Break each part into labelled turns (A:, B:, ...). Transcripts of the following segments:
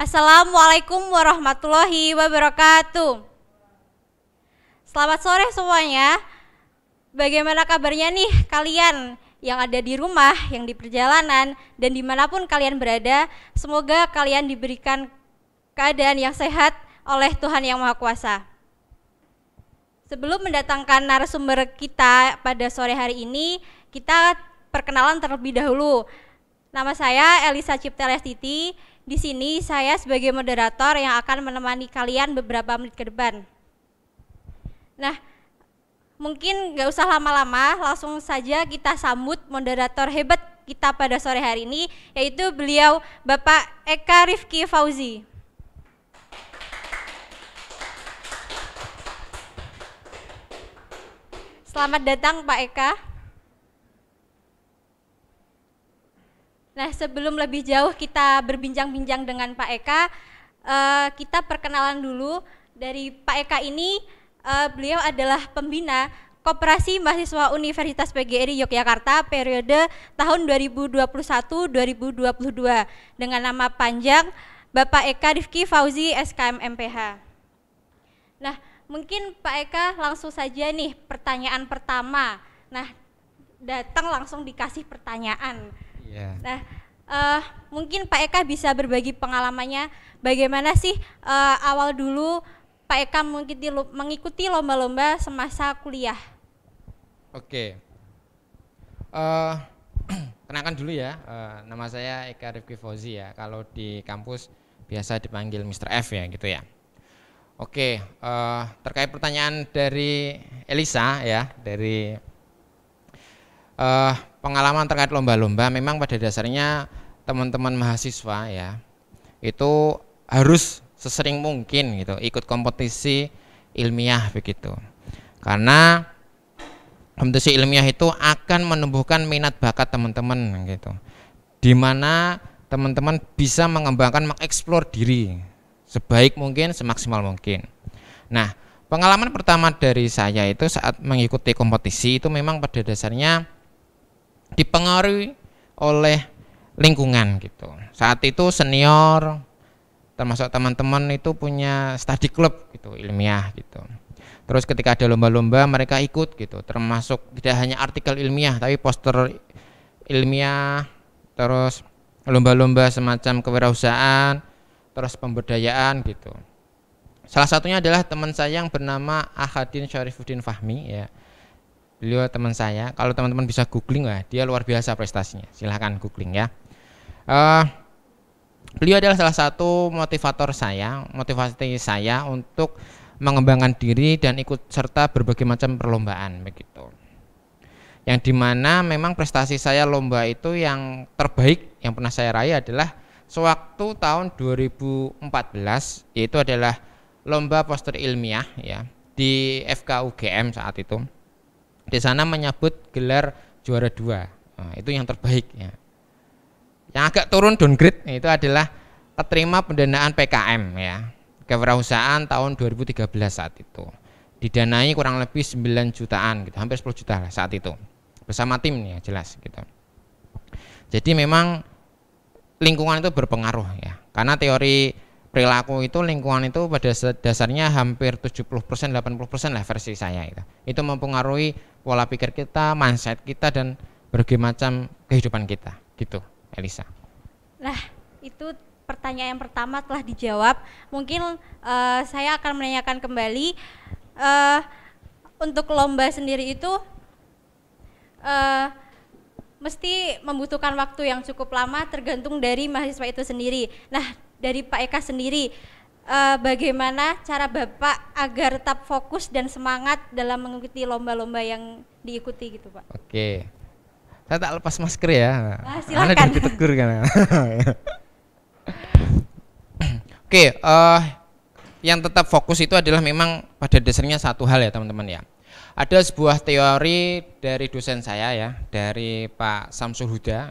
A: Assalamualaikum warahmatullahi wabarakatuh. Selamat sore semuanya. Bagaimana kabarnya nih kalian yang ada di rumah, yang di perjalanan, dan dimanapun kalian berada? Semoga kalian diberikan keadaan yang sehat oleh Tuhan Yang Maha Kuasa. Sebelum mendatangkan narasumber kita pada sore hari ini, kita perkenalan terlebih dahulu. Nama saya Elisa Cipta Lestiti. Di sini saya sebagai moderator yang akan menemani kalian beberapa menit ke depan. Nah, mungkin gak usah lama-lama, langsung saja kita sambut moderator hebat kita pada sore hari ini, yaitu beliau Bapak Eka Rifki Fauzi. Selamat datang Pak Eka. Nah, sebelum lebih jauh kita berbincang-bincang dengan Pak Eka, kita perkenalan dulu. Dari Pak Eka ini, beliau adalah pembina Koperasi Mahasiswa Universitas PGRI Yogyakarta periode tahun 2021-2022 dengan nama panjang Bapak Eka Rifki Fauzi SKM MPH. Nah, mungkin Pak Eka langsung saja nih pertanyaan pertama. Nah, datang langsung dikasih pertanyaan. Yeah. Nah, mungkin Pak Eka bisa berbagi pengalamannya bagaimana sih awal dulu Pak Eka mengikuti lomba-lomba semasa kuliah.
B: Oke, kenalkan dulu ya, nama saya Eka Rifki Fauzi ya, kalau di kampus biasa dipanggil Mr. F ya gitu ya. Oke, terkait pertanyaan dari Elisa ya, dari pengalaman terkait lomba-lomba, memang pada dasarnya teman-teman mahasiswa ya itu harus sesering mungkin gitu ikut kompetisi ilmiah begitu, karena kompetisi ilmiah itu akan menumbuhkan minat bakat teman-teman gitu, dimana teman-teman bisa mengembangkan, mengeksplor diri sebaik mungkin, semaksimal mungkin. Nah, pengalaman pertama dari saya itu saat mengikuti kompetisi itu memang pada dasarnya dipengaruhi oleh lingkungan gitu. Saat itu senior termasuk teman-teman itu punya study club gitu, ilmiah gitu. Terus ketika ada lomba-lomba mereka ikut gitu, termasuk tidak hanya artikel ilmiah tapi poster ilmiah, terus lomba-lomba semacam kewirausahaan, terus pemberdayaan gitu. Salah satunya adalah teman saya yang bernama Ahadin Syarifuddin Fahmi ya. Beliau teman saya, kalau teman-teman bisa googling lah, dia luar biasa prestasinya, silahkan googling ya. Beliau adalah salah satu motivasi saya untuk mengembangkan diri dan ikut serta berbagai macam perlombaan begitu. Yang dimana memang prestasi saya lomba itu yang terbaik yang pernah saya raih adalah sewaktu tahun 2014, yaitu adalah lomba poster ilmiah ya di FKUGM saat itu. Di sana menyebut gelar juara 2, nah, itu yang terbaik ya. Yang agak turun downgrade itu adalah keterima pendanaan PKM ya, kewirausahaan tahun 2013 saat itu, didanai kurang lebih 9 jutaan gitu, hampir 10 juta lah saat itu, bersama tim ya jelas gitu. Jadi memang lingkungan itu berpengaruh ya, karena teori perilaku itu lingkungan itu pada dasarnya hampir 70%, 80% lah versi saya itu. Itu mempengaruhi pola pikir kita, mindset kita, dan berbagai macam kehidupan kita gitu, Elisa.
A: Nah, itu pertanyaan yang pertama telah dijawab. Mungkin saya akan menanyakan kembali, untuk lomba sendiri itu mesti membutuhkan waktu yang cukup lama tergantung dari mahasiswa itu sendiri. Nah, dari Pak Eka sendiri, bagaimana cara Bapak agar tetap fokus dan semangat dalam mengikuti lomba-lomba yang diikuti gitu Pak?
B: Oke, saya tak lepas masker ya.
A: Silakan.
B: Anda ditegur kan. Oke, yang tetap fokus itu adalah memang pada dasarnya satu hal ya teman-teman ya. Ada sebuah teori dari dosen saya ya, dari Pak Samsul Huda.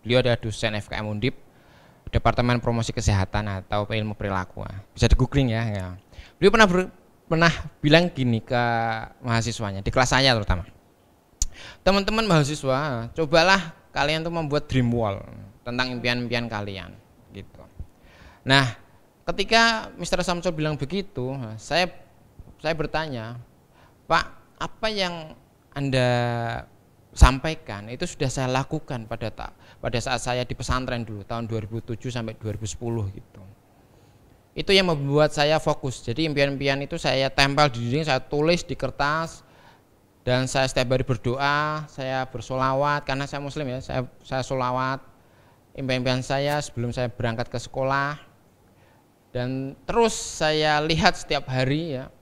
B: Beliau adalah dosen FKM Undip, Departemen Promosi Kesehatan atau Ilmu Perilaku. Bisa di googling ya. Beliau pernah pernah bilang gini ke mahasiswanya di kelas saya terutama, teman-teman mahasiswa, cobalah kalian tuh membuat dream wall tentang impian-impian kalian gitu. Nah, ketika Mr. Samsul bilang begitu, saya bertanya, Pak, apa yang Anda sampaikan itu sudah saya lakukan pada saat saya di pesantren dulu tahun 2007 sampai 2010 gitu. Itu yang membuat saya fokus. Jadi impian-impian itu saya tempel di dinding, saya tulis di kertas, dan saya setiap hari berdoa, saya bersolawat karena saya muslim ya, saya solawat impian-impian saya sebelum saya berangkat ke sekolah, dan terus saya lihat setiap hari ya.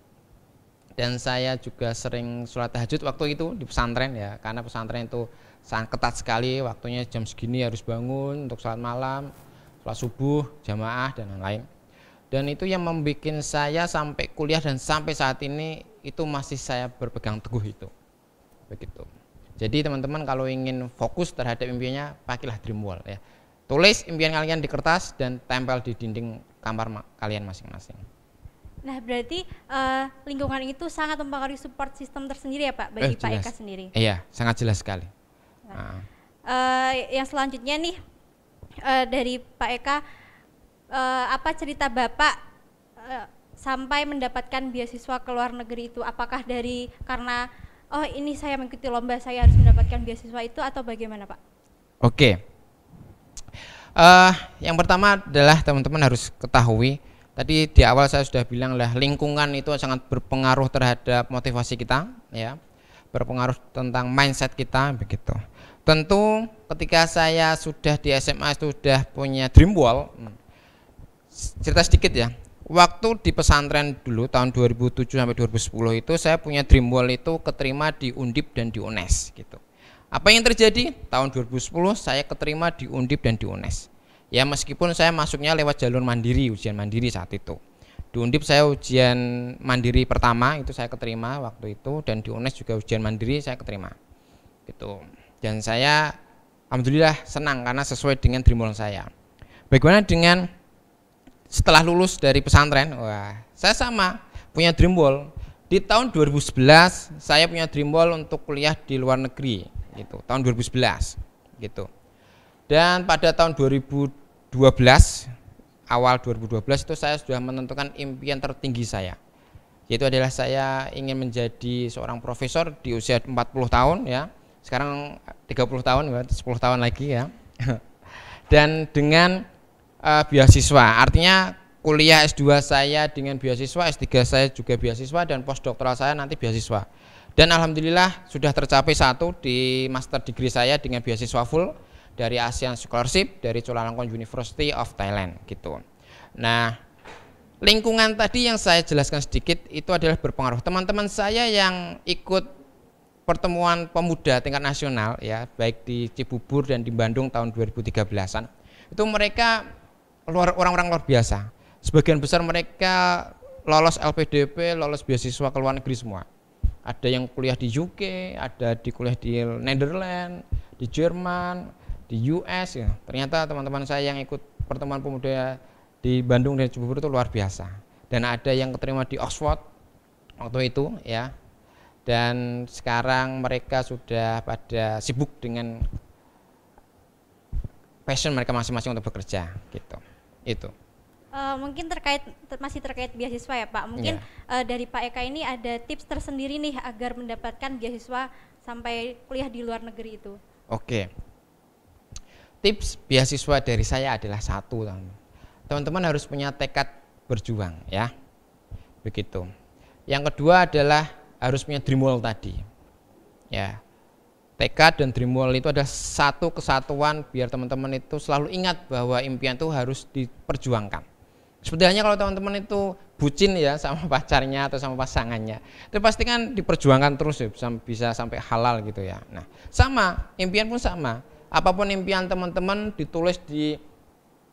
B: Dan saya juga sering sholat tahajud waktu itu di pesantren ya, karena pesantren itu sangat ketat sekali, waktunya jam segini harus bangun untuk sholat malam, sholat subuh, jamaah dan lain-lain. Dan itu yang membuat saya sampai kuliah dan sampai saat ini itu masih saya berpegang teguh itu. Begitu. Jadi teman-teman kalau ingin fokus terhadap impiannya, pakailah dream wall ya. Tulis impian kalian di kertas dan tempel di dinding kamar kalian masing-masing.
A: Nah, berarti lingkungan itu sangat mempengaruhi support system tersendiri ya Pak bagi Pak Eka sendiri.
B: Iya, sangat jelas sekali.
A: Nah, yang selanjutnya nih dari Pak Eka, apa cerita Bapak sampai mendapatkan beasiswa ke luar negeri itu? Apakah karena ini saya mengikuti lomba saya harus mendapatkan beasiswa itu atau bagaimana Pak?
B: Oke. Yang pertama adalah teman-teman harus ketahui, tadi di awal saya sudah bilang lah, lingkungan itu sangat berpengaruh terhadap motivasi kita ya, berpengaruh tentang mindset kita begitu. Tentu ketika saya sudah di SMA sudah punya dream wall, cerita sedikit ya. Waktu di pesantren dulu tahun 2007 sampai 2010 itu saya punya dream wall itu keterima di Undip dan di UNES gitu. Apa yang terjadi? Tahun 2010 saya keterima di Undip dan di UNES. Ya meskipun saya masuknya lewat jalur mandiri, ujian mandiri saat itu. Di Undip saya ujian mandiri pertama itu saya keterima waktu itu, dan di UNES juga ujian mandiri saya keterima. Gitu. Dan saya alhamdulillah senang karena sesuai dengan dream wall saya. Bagaimana dengan setelah lulus dari pesantren? Wah, saya sama punya dream wall. Di tahun 2011 saya punya dream wall untuk kuliah di luar negeri gitu. Tahun 2011 gitu. Dan pada tahun 2012 awal 2012 itu saya sudah menentukan impian tertinggi saya, yaitu adalah saya ingin menjadi seorang profesor di usia 40 tahun ya, sekarang 30 tahun, 10 tahun lagi ya. Dan dengan beasiswa, artinya kuliah S2 saya dengan beasiswa, S3 saya juga beasiswa, dan postdoktoral saya nanti beasiswa. Dan alhamdulillah sudah tercapai satu di master degree saya dengan beasiswa full dari ASEAN Scholarship dari Chulalongkorn University of Thailand gitu. Nah, lingkungan tadi yang saya jelaskan sedikit itu adalah berpengaruh. Teman-teman saya yang ikut pertemuan pemuda tingkat nasional ya, baik di Cibubur dan di Bandung tahun 2013-an, itu mereka orang-orang luar biasa. Sebagian besar mereka lolos LPDP, lolos beasiswa ke luar negeri semua. Ada yang kuliah di UK, ada di kuliah di Netherlands, di Jerman, di US ya. Ternyata teman-teman saya yang ikut pertemuan pemuda di Bandung dan Cibubur itu luar biasa. Dan ada yang keterima di Oxford waktu itu ya. Dan sekarang mereka sudah pada sibuk dengan passion mereka masing-masing untuk bekerja gitu. Itu.
A: Mungkin masih terkait beasiswa ya Pak. Mungkin dari Pak Eka ini ada tips tersendiri nih agar mendapatkan beasiswa sampai kuliah di luar negeri itu.
B: Oke. Tips beasiswa dari saya adalah satu, teman-teman harus punya tekad berjuang ya. Begitu. Yang kedua adalah harus punya dream wall tadi. Ya. Tekad dan dream wall itu adalah satu kesatuan biar teman-teman itu selalu ingat bahwa impian itu harus diperjuangkan. Sebenarnya kalau teman-teman itu bucin ya sama pacarnya atau sama pasangannya, itu pasti kan diperjuangkan terus ya, bisa sampai halal gitu ya. Nah, sama, impian pun sama. Apapun impian teman-teman ditulis di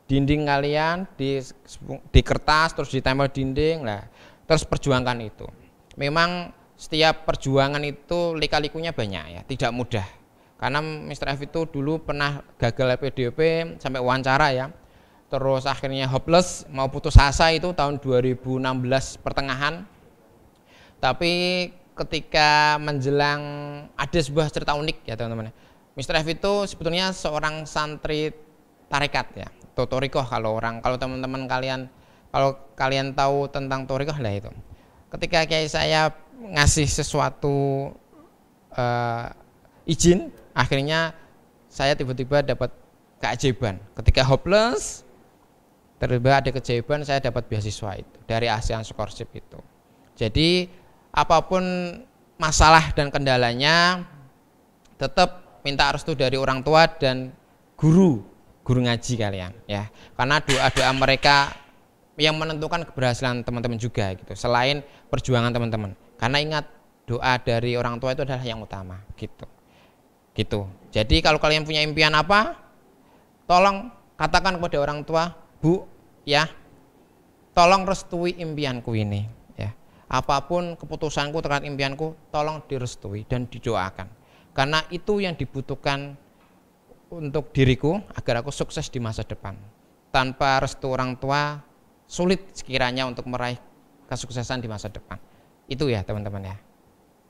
B: dinding kalian, di kertas, terus ditempel dinding, lah, terus perjuangkan itu. Memang setiap perjuangan itu lika-likunya banyak ya, tidak mudah. Karena Mr. F itu dulu pernah gagal LPDP sampai wawancara ya. Terus akhirnya hopeless, mau putus asa itu tahun 2016 pertengahan. Tapi ketika menjelang ada sebuah cerita unik ya teman-teman. Mr. F itu sebetulnya seorang santri tarekat ya, atau torikoh kalau teman-teman kalau kalian tahu tentang torikoh lah itu. Ketika kiai saya ngasih sesuatu izin, akhirnya saya tiba-tiba dapat keajaiban. Ketika hopeless, tiba-tiba ada keajaiban, saya dapat beasiswa itu dari ASEAN Scholarship itu. Jadi apapun masalah dan kendalanya, tetap minta restu dari orang tua dan guru ngaji kalian ya. Karena doa-doa mereka yang menentukan keberhasilan teman-teman juga gitu. Selain perjuangan teman-teman. Karena ingat, doa dari orang tua itu adalah yang utama gitu. Gitu. Jadi kalau kalian punya impian apa, tolong katakan kepada orang tua, Bu, ya, tolong restui impianku ini ya. Apapun keputusanku terkait impianku, tolong direstui dan didoakan. Karena itu yang dibutuhkan untuk diriku agar aku sukses di masa depan. Tanpa restu orang tua, sulit sekiranya untuk meraih kesuksesan di masa depan. Itu ya teman-teman ya.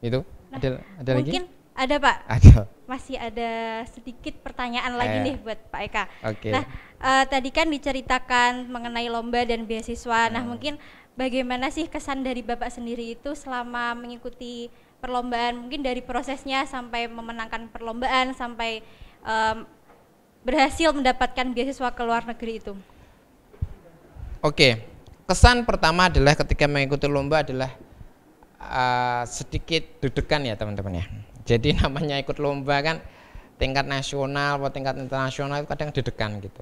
B: Itu
A: Nah,
B: ada lagi?
A: mungkin ada Pak.
B: Ada.
A: Masih ada sedikit pertanyaan lagi nih buat Pak Eka.
B: Oke.
A: Nah, tadi kan diceritakan mengenai lomba dan beasiswa. Nah, mungkin bagaimana sih kesan dari Bapak sendiri itu selama mengikuti perlombaan? Mungkin dari prosesnya sampai memenangkan perlombaan sampai berhasil mendapatkan beasiswa ke luar negeri itu.
B: Oke. Kesan pertama adalah ketika mengikuti lomba adalah sedikit deg-degan ya teman-teman ya. Jadi namanya ikut lomba kan tingkat nasional atau tingkat internasional itu kadang deg-degan gitu.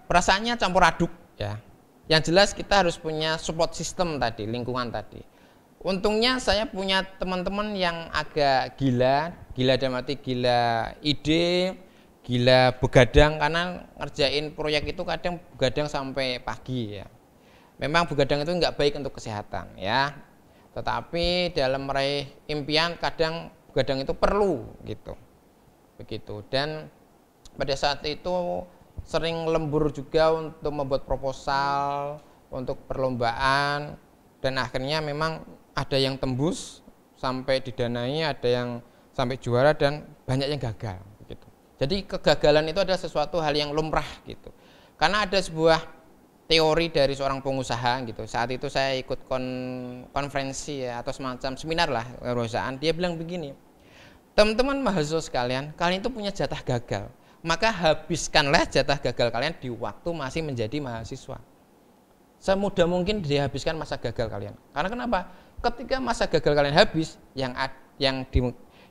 B: Perasaannya campur aduk ya. Yang jelas kita harus punya support system tadi, lingkungan tadi. Untungnya saya punya teman-teman yang agak gila dalam arti gila ide, gila begadang, karena ngerjain proyek itu kadang begadang sampai pagi ya. Memang begadang itu nggak baik untuk kesehatan ya. Tetapi dalam meraih impian kadang begadang itu perlu gitu. Begitu. Dan pada saat itu sering lembur juga untuk membuat proposal untuk perlombaan, dan akhirnya memang ada yang tembus sampai didanai, ada yang sampai juara, dan banyak yang gagal gitu. Jadi kegagalan itu adalah sesuatu hal yang lumrah gitu. Karena ada sebuah teori dari seorang pengusaha gitu. Saat itu saya ikut konferensi ya, atau semacam seminar lah perusahaan. Dia bilang begini, teman-teman mahasiswa sekalian, kalian itu punya jatah gagal. Maka habiskanlah jatah gagal kalian di waktu masih menjadi mahasiswa. Semudah mungkin dihabiskan masa gagal kalian. Karena kenapa? Ketika masa gagal kalian habis, yang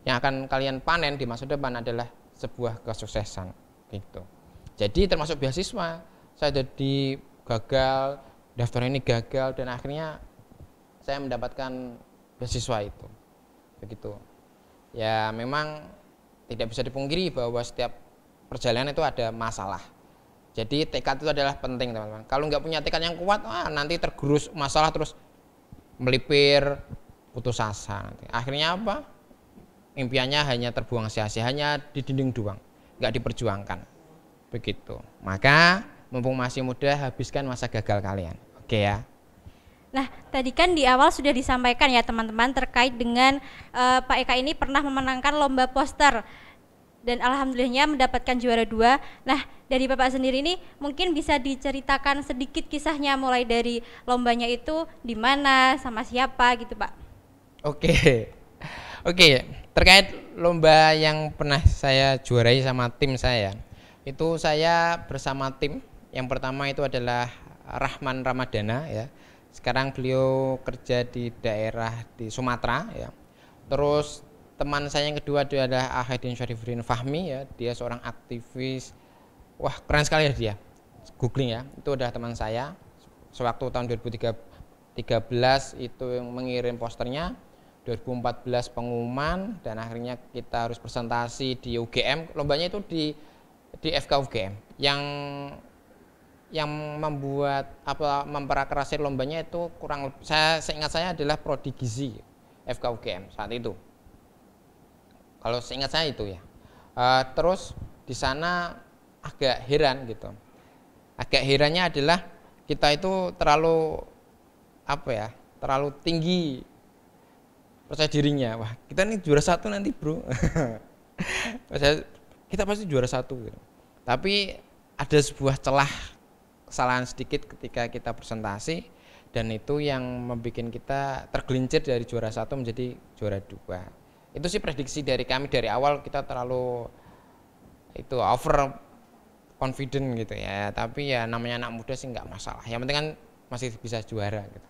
B: akan kalian panen di masa depan adalah sebuah kesuksesan gitu. Jadi termasuk beasiswa, saya jadi gagal, daftar ini gagal, dan akhirnya saya mendapatkan beasiswa itu. Begitu. Ya memang tidak bisa dipungkiri bahwa setiap perjalanan itu ada masalah. Jadi tekad itu adalah penting teman-teman. Kalau nggak punya tekad yang kuat, nanti tergerus masalah terus melipir, putus asa. Akhirnya apa? Impiannya hanya terbuang sia-sia, hanya di dinding doang, nggak diperjuangkan. Begitu. Maka mumpung masih muda, habiskan masa gagal kalian. Oke ya.
A: Nah, tadi kan di awal sudah disampaikan ya teman-teman terkait dengan Pak Eka ini pernah memenangkan lomba poster dan alhamdulillahnya mendapatkan juara 2. Nah, dari Bapak sendiri ini mungkin bisa diceritakan sedikit kisahnya, mulai dari lombanya itu di mana, sama siapa gitu Pak.
B: Oke, terkait lomba yang pernah saya juarai sama tim saya, itu saya bersama tim. Yang pertama itu adalah Rahman Ramadana ya. Sekarang beliau kerja di daerah di Sumatera ya. Terus teman saya yang kedua adalah Ahedin Syarifuddin Fahmi ya. Dia seorang aktivis. Wah, keren sekali ya dia. Googling ya. Itu adalah teman saya. Sewaktu tahun 2013 itu yang mengirim posternya. 2014 pengumuman, dan akhirnya kita harus presentasi di UGM. Lombanya itu di FK UGM. Yang membuat memperakrasir lombanya itu seingat saya adalah Prodi Gizi FK UGM saat itu. Kalau seingat saya itu ya. Terus di sana agak heran gitu. Agak herannya adalah kita itu terlalu terlalu tinggi percaya dirinya, wah kita nih juara satu nanti bro. Kita pasti juara satu gitu. Tapi ada sebuah celah kesalahan sedikit ketika kita presentasi, dan itu yang membuat kita tergelincir dari juara satu menjadi juara dua. Itu sih prediksi dari kami dari awal, kita terlalu itu over confident gitu ya. Tapi ya namanya anak muda sih nggak masalah, yang penting kan masih bisa juara gitu.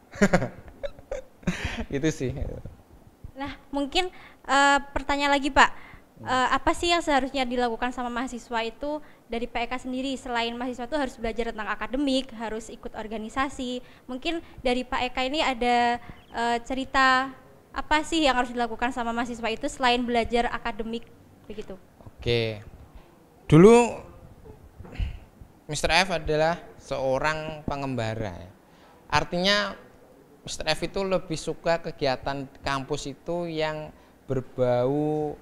B: Itu sih.
A: Nah, mungkin pertanyaan lagi Pak, apa sih yang seharusnya dilakukan sama mahasiswa itu dari PEK sendiri? Selain mahasiswa itu harus belajar tentang akademik, harus ikut organisasi, mungkin dari Pak Eka ini ada cerita apa sih yang harus dilakukan sama mahasiswa itu selain belajar akademik begitu?
B: Oke, dulu Mr. F adalah seorang pengembara ya. Artinya Mr. F itu lebih suka kegiatan kampus itu yang berbau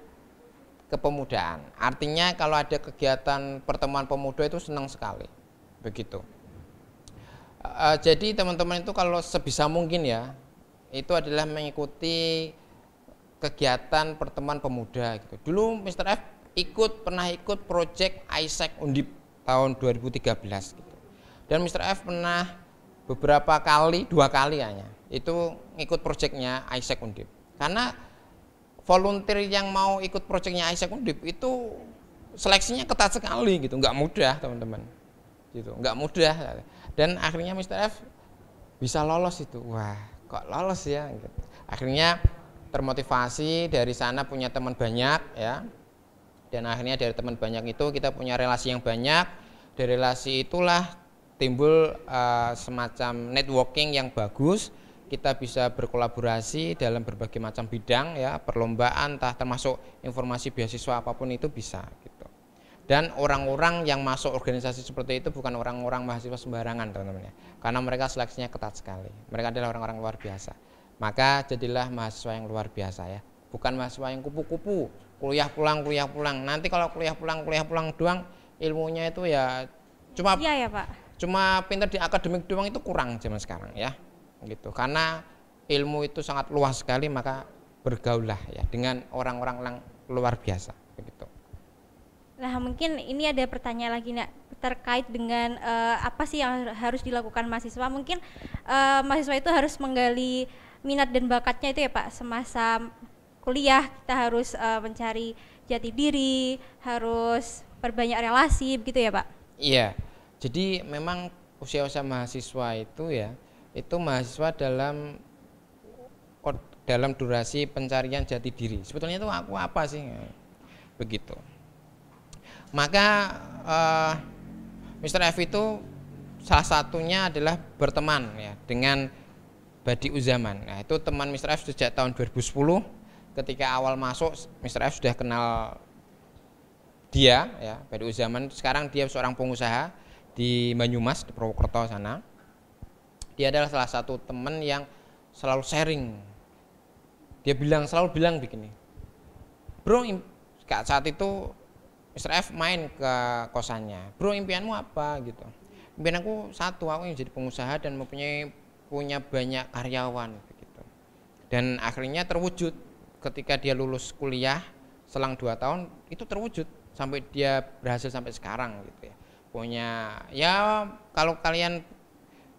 B: kepemudaan. Artinya kalau ada kegiatan pertemuan pemuda itu senang sekali. Begitu. Jadi teman-teman itu kalau sebisa mungkin ya, itu adalah mengikuti kegiatan pertemuan pemuda gitu. Dulu Mr. F pernah ikut project Isaac Undip tahun 2013 gitu. Dan Mr. F pernah beberapa kali, 2 kali hanya, itu ikut proyeknya Isaac Undip. Karena volunteer yang mau ikut proyeknya Isaac Undip itu seleksinya ketat sekali gitu, nggak mudah teman-teman, gitu, nggak mudah. Dan akhirnya Mr. F bisa lolos itu, wah kok lolos ya? Gitu. Akhirnya termotivasi dari sana, punya teman banyak ya, dan akhirnya dari teman banyak itu kita punya relasi yang banyak. Dari relasi itulah timbul semacam networking yang bagus. Kita bisa berkolaborasi dalam berbagai macam bidang ya, perlombaan, termasuk informasi beasiswa apapun itu bisa gitu. Dan orang-orang yang masuk organisasi seperti itu bukan orang-orang mahasiswa sembarangan teman-teman ya, karena mereka seleksinya ketat sekali. Mereka adalah orang-orang luar biasa. Maka jadilah mahasiswa yang luar biasa ya, bukan mahasiswa yang kupu-kupu, kuliah pulang. Nanti kalau kuliah pulang doang, ilmunya itu ya cuma
A: Iya ya Pak.
B: Cuma pintar di akademik doang itu kurang zaman sekarang ya, gitu. Karena ilmu itu sangat luas sekali, maka bergaullah ya dengan orang-orang luar biasa, begitu.
A: Nah, mungkin ini ada pertanyaan lagi Nak, terkait dengan apa sih yang harus dilakukan mahasiswa? Mungkin mahasiswa itu harus menggali minat dan bakatnya itu ya Pak. Semasa kuliah kita harus mencari jati diri, harus perbanyak relasi, begitu ya Pak?
B: Iya. Jadi memang usia-usia mahasiswa itu ya, itu mahasiswa dalam durasi pencarian jati diri. Sebetulnya itu aku apa sih? Begitu. Maka Mr. F itu salah satunya adalah berteman ya dengan Badi Uzaman. Nah, itu teman Mr. F sejak tahun 2010. Ketika awal masuk, Mr. F sudah kenal dia ya, Badi Uzaman. Sekarang dia seorang pengusaha di Banyumas, di Purwokerto sana. Dia adalah salah satu teman yang selalu sharing. Dia selalu bilang begini, bro, saat itu Mr. F main ke kosannya, bro impianmu apa gitu. Impian aku satu, aku ingin jadi pengusaha dan punya banyak karyawan begitu. Dan akhirnya terwujud ketika dia lulus kuliah selang 2 tahun, itu terwujud sampai dia berhasil sampai sekarang gitu ya. Punya ya, kalau kalian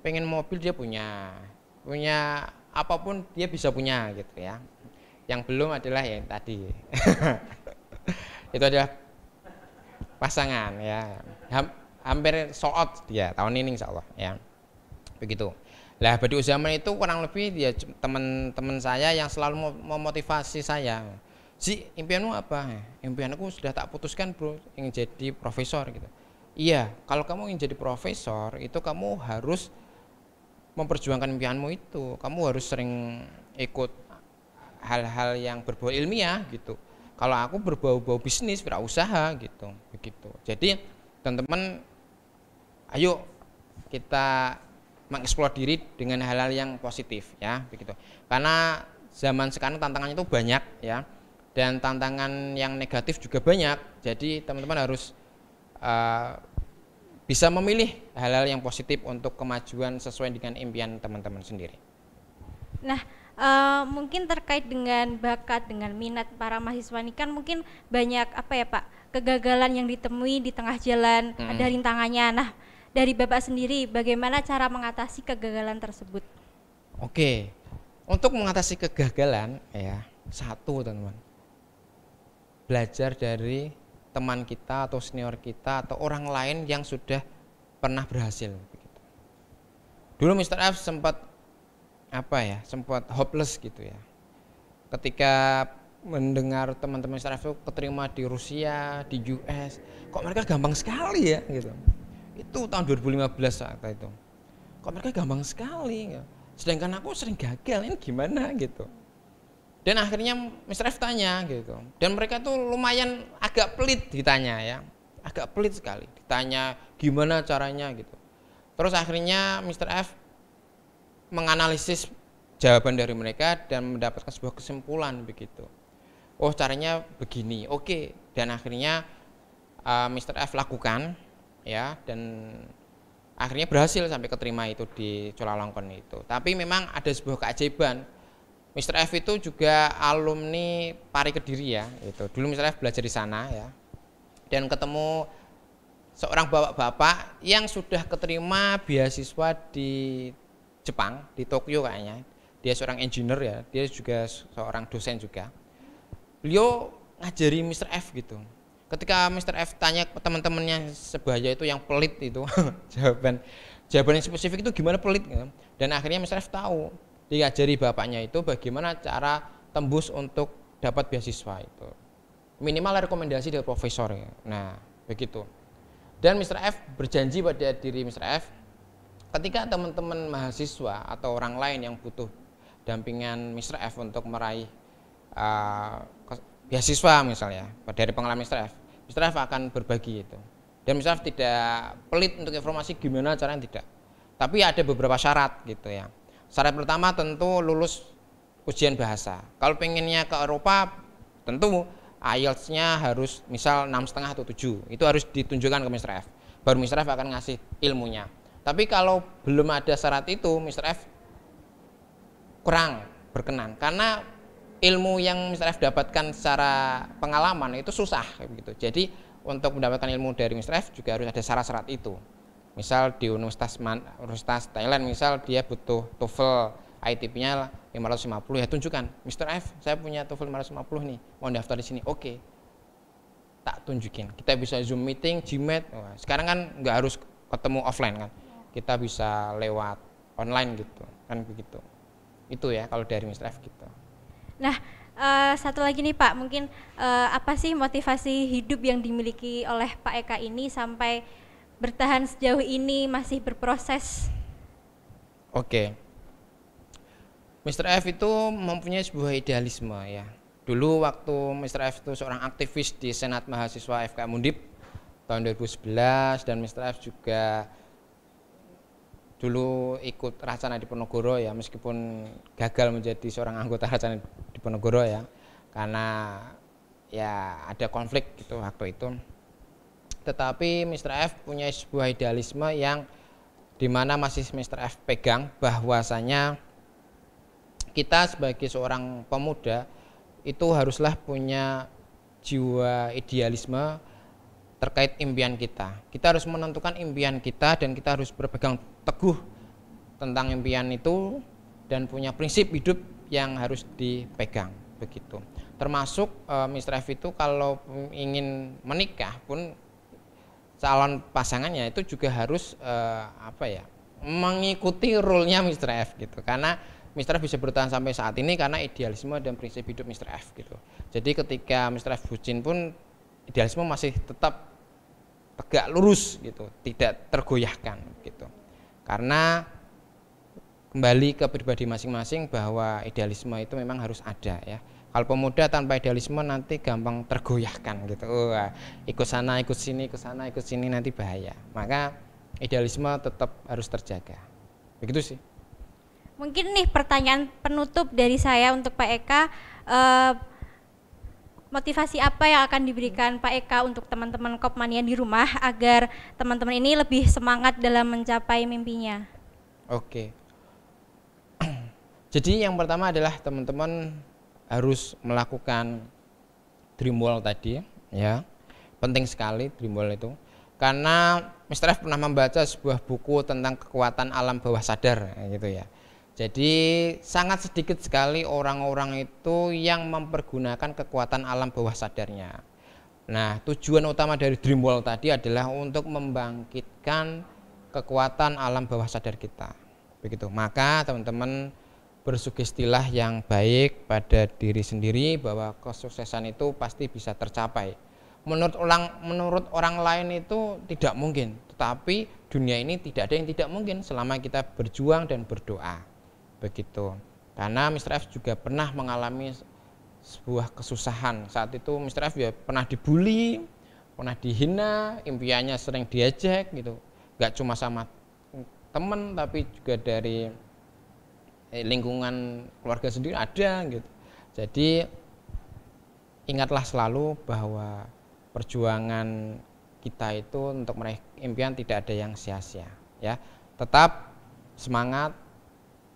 B: pengen mobil dia punya apapun dia bisa punya gitu ya. Yang belum adalah yang tadi itu adalah pasangan ya, hampir sold out dia tahun ini insya Allah ya, begitu. Lah Badi Uzaman itu kurang lebih dia teman-teman saya yang selalu memotivasi saya. Si impianmu apa? Impianku sudah tak putuskan bro, ingin jadi profesor gitu. Iya, kalau kamu ingin jadi profesor itu kamu harus memperjuangkan impianmu itu. Kamu harus sering ikut hal-hal yang berbau ilmiah gitu. Kalau aku berbau-bau bisnis, wirausaha gitu, begitu. Jadi teman-teman, ayo kita mengeksplor diri dengan hal-hal yang positif ya, begitu. Karena zaman sekarang tantangannya itu banyak ya, dan tantangan yang negatif juga banyak. Jadi teman-teman harus bisa memilih hal-hal yang positif untuk kemajuan sesuai dengan impian teman-teman sendiri.
A: Nah, mungkin terkait dengan bakat, dengan minat para mahasiswa ini kan mungkin banyak apa ya Pak, kegagalan yang ditemui di tengah jalan, ada rintangannya. Nah, dari Bapak sendiri bagaimana cara mengatasi kegagalan tersebut?
B: Oke, untuk mengatasi kegagalan ya, satu teman-teman, belajar dari teman kita atau senior kita atau orang lain yang sudah pernah berhasil. Dulu Mr. F sempat sempat hopeless gitu ya. Ketika mendengar teman-teman Mr. F itu keterima di Rusia, di US, kok mereka gampang sekali ya gitu. Itu tahun 2015 saat itu. Kok mereka gampang sekali ya. Sedangkan aku sering gagal, ini gimana gitu. Dan akhirnya Mr. F tanya gitu. Dan mereka tuh lumayan agak pelit ditanya ya. Agak pelit sekali ditanya gimana caranya gitu. Terus akhirnya Mr. F menganalisis jawaban dari mereka dan mendapatkan sebuah kesimpulan begitu. Oh, caranya begini. Oke. Dan akhirnya Mr. F lakukan ya, dan akhirnya berhasil sampai keterima itu di Chulalongkorn itu. Tapi memang ada sebuah keajaiban. Mr. F itu juga alumni Pari Kediri ya, itu. Dulu Mr. F belajar di sana ya. Dan ketemu seorang bapak-bapak yang sudah keterima beasiswa di Jepang, di Tokyo kayaknya. Dia seorang engineer ya, dia juga seorang dosen juga. Beliau ngajari Mr. F gitu. Ketika Mr. F tanya ke teman-temannya sebaya itu yang pelit itu, jawaban yang spesifik itu gimana pelit gitu. Dan akhirnya Mr. F tahu, diajari bapaknya itu bagaimana cara tembus untuk dapat beasiswa itu. Minimal rekomendasi dari profesor ya. Nah, begitu. Dan Mr. F berjanji pada diri Mr. F, ketika teman-teman mahasiswa atau orang lain yang butuh dampingan Mr. F untuk meraih beasiswa misalnya, dari pengalaman Mr. F akan berbagi itu. Dan Mr. F tidak pelit untuk informasi gimana caranya, tidak. Tapi ada beberapa syarat gitu ya. Syarat pertama tentu lulus ujian bahasa. Kalau pengennya ke Eropa, tentu IELTS-nya harus misal 6,5 atau 7. Itu harus ditunjukkan ke Mr. F. Baru Mr. F akan ngasih ilmunya. Tapi kalau belum ada syarat itu, Mr. F kurang berkenan. Karena ilmu yang Mr. F dapatkan secara pengalaman itu susah gitu. Jadi untuk mendapatkan ilmu dari Mr. F juga harus ada syarat-syarat itu. Misal di Universitas Thailand, misal dia butuh TOEFL ITP-nya 550, ya tunjukkan, Mr. F saya punya TOEFL 550 nih, mau daftar di sini. Oke, tak tunjukin. Kita bisa Zoom meeting, GMAT. Sekarang kan nggak harus ketemu offline kan, kita bisa lewat online gitu kan, begitu. Itu ya kalau dari Mr. F gitu.
A: Nah, satu lagi nih Pak, mungkin apa sih motivasi hidup yang dimiliki oleh Pak Eka ini sampai bertahan sejauh ini, masih berproses?
B: Oke. Mr. F itu mempunyai sebuah idealisme ya. Dulu waktu Mr. F itu seorang aktivis di Senat Mahasiswa FKM Undip tahun 2011, dan Mr. F juga dulu ikut Racana Diponegoro ya, meskipun gagal menjadi seorang anggota Racana Diponegoro ya, karena ya ada konflik gitu waktu itu. Tetapi Mr. F punya sebuah idealisme yang dimana masih Mr. F pegang, bahwasanya kita sebagai seorang pemuda itu haruslah punya jiwa idealisme terkait impian kita. Kita harus menentukan impian kita dan kita harus berpegang teguh tentang impian itu dan punya prinsip hidup yang harus dipegang begitu. Termasuk Mr. F itu kalau ingin menikah pun calon pasangannya itu juga harus mengikuti rule-nya Mr. F gitu. Karena Mr. F bisa bertahan sampai saat ini karena idealisme dan prinsip hidup Mr. F gitu. Jadi ketika Mr. F bucin pun idealisme masih tetap tegak lurus gitu, tidak tergoyahkan gitu. Karena kembali ke pribadi masing-masing bahwa idealisme itu memang harus ada ya. Kalau pemuda tanpa idealisme nanti gampang tergoyahkan gitu. Ikut sana, ikut sini, ikut sana, ikut sini, nanti bahaya. Maka idealisme tetap harus terjaga. Begitu sih.
A: Mungkin nih pertanyaan penutup dari saya untuk Pak Eka, motivasi apa yang akan diberikan Pak Eka untuk teman-teman Kopmania di rumah agar teman-teman ini lebih semangat dalam mencapai mimpinya?
B: Oke. Jadi yang pertama adalah teman-teman harus melakukan dream wall tadi ya. Penting sekali dream wall itu. Karena Mr. F pernah membaca sebuah buku tentang kekuatan alam bawah sadar gitu ya. Jadi sangat sedikit sekali orang-orang itu yang mempergunakan kekuatan alam bawah sadarnya. Nah, tujuan utama dari dream wall tadi adalah untuk membangkitkan kekuatan alam bawah sadar kita. Begitu. Maka teman-teman bersugestilah yang baik pada diri sendiri bahwa kesuksesan itu pasti bisa tercapai. Menurut orang lain itu tidak mungkin, tetapi dunia ini tidak ada yang tidak mungkin selama kita berjuang dan berdoa. Begitu. Karena Mr. F juga pernah mengalami sebuah kesusahan. Saat itu Mr. F ya pernah dibully, pernah dihina, impiannya sering diejek gitu. Gak cuma sama teman tapi juga dari lingkungan keluarga sendiri ada gitu. Jadi ingatlah selalu bahwa perjuangan kita itu untuk meraih impian tidak ada yang sia-sia ya. Tetap semangat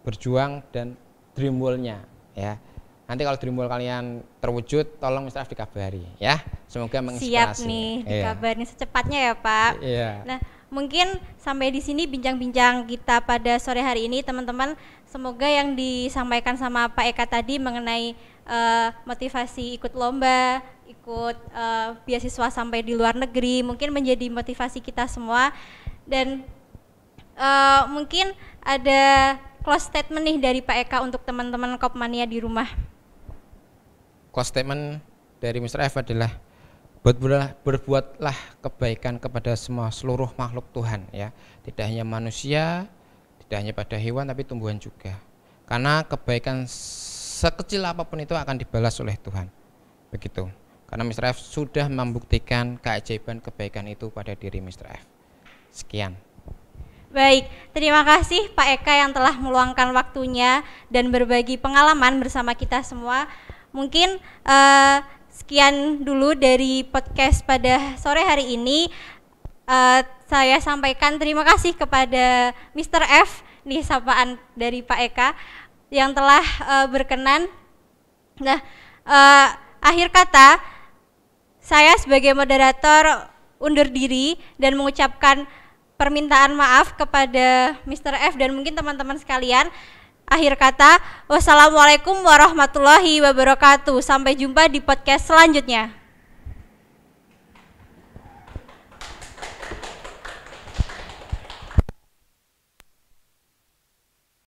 B: berjuang dan dream wall-nya ya. Nanti kalau dream wall kalian terwujud tolong Mr. F dikabari ya. Semoga menginspirasi.
A: Siap nih, dikabarin secepatnya ya, Pak.
B: Iya.
A: Nah, mungkin sampai di sini bincang-bincang kita pada sore hari ini teman-teman. Semoga yang disampaikan sama Pak Eka tadi mengenai motivasi ikut lomba, ikut beasiswa sampai di luar negeri mungkin menjadi motivasi kita semua. Dan mungkin ada close statement nih dari Pak Eka untuk teman-teman Kopmania di rumah.
B: Close statement dari Mr. F adalah berbuatlah kebaikan kepada seluruh makhluk Tuhan ya. Tidak hanya manusia, tidak hanya pada hewan tapi tumbuhan juga. Karena kebaikan sekecil apapun itu akan dibalas oleh Tuhan. Begitu. Karena Mr. F sudah membuktikan keajaiban kebaikan itu pada diri Mr. F. Sekian.
A: Baik, terima kasih Pak Eka yang telah meluangkan waktunya dan berbagi pengalaman bersama kita semua. Mungkin sekian dulu dari podcast pada sore hari ini. Saya sampaikan terima kasih kepada Mr. F, nih sapaan dari Pak Eka yang telah berkenan. Nah, akhir kata saya sebagai moderator undur diri dan mengucapkan permintaan maaf kepada Mr. F dan mungkin teman-teman sekalian. Akhir kata, wassalamualaikum warahmatullahi wabarakatuh. Sampai jumpa di podcast selanjutnya.